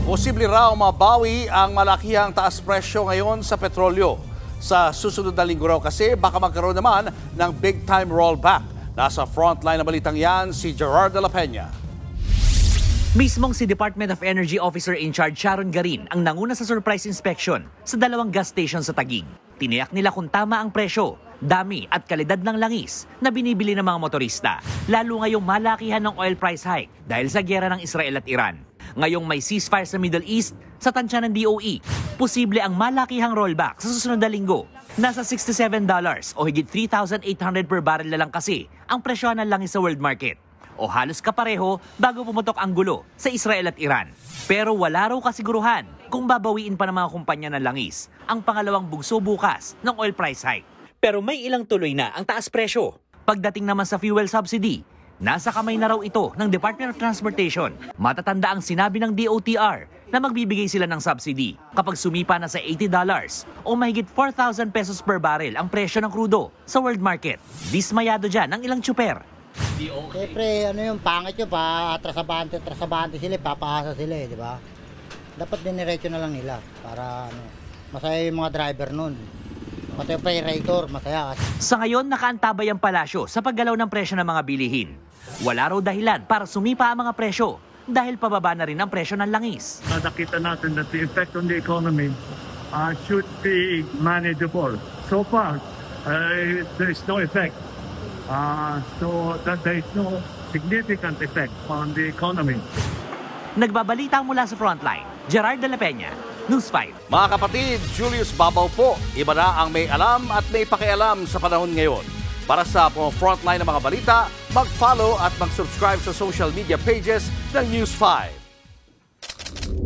Posible raw mabawi ang malakihang taas presyo ngayon sa petrolyo. Sa susunod na linggo raw kasi baka magkaroon naman ng big-time rollback. Nasa frontline na balitang yan si Gerard de la Peña. Mismong si Department of Energy Officer in Charge Sharon Garin ang nanguna sa surprise inspection sa 2 gas station sa Taguig. Tiniyak nila kung tama ang presyo, dami at kalidad ng langis na binibili ng mga motorista. Lalo ngayong malakihan ng oil price hike dahil sa giyera ng Israel at Iran. Ngayong may ceasefire sa Middle East, sa tansya ng DOE, posible ang malakihang rollback sa susunod na linggo. Nasa $67 o higit 3,800 per barrel na lang kasi ang presyo ng langis sa world market. O halos kapareho bago pumutok ang gulo sa Israel at Iran. Pero wala raw kasiguruhan kung babawiin pa ng mga kumpanya ng langis ang pangalawang bugso bukas ng oil price hike. Pero may ilang tuloy na ang taas presyo. Pagdating naman sa fuel subsidy, nasa kamay na raw ito ng Department of Transportation. Matatanda ang sinabi ng DOTR na magbibigay sila ng subsidy kapag sumipa na sa $80 o mahigit 4,000 pesos per barrel ang presyo ng krudo sa world market. Dismayado dyan ang ilang tsuper. Siyempre, yung pangit yun, trasabante sila, papaasa sila di ba? Dapat diniretso na lang nila para masaya yung mga driver nun. Pati yung operator, masaya. Sa ngayon, nakaantabay ang palasyo sa paggalaw ng presyo ng mga bilihin. Wala raw dahilan para sumipa ang mga presyo dahil pababa na rin ang presyo ng langis. Nakita natin that the effect on the economy should be manageable. So far, there is no effect. So that there is no significant effect on the economy. Nagbabalita mula sa Frontline, Gerard de la Peña, News 5. Mga kapatid, Julius Babaw po. Iba na ang may alam at may pakialam sa panahon ngayon. Para sa Frontline ng mga balita, mag-follow at mag-subscribe sa social media pages ng News 5.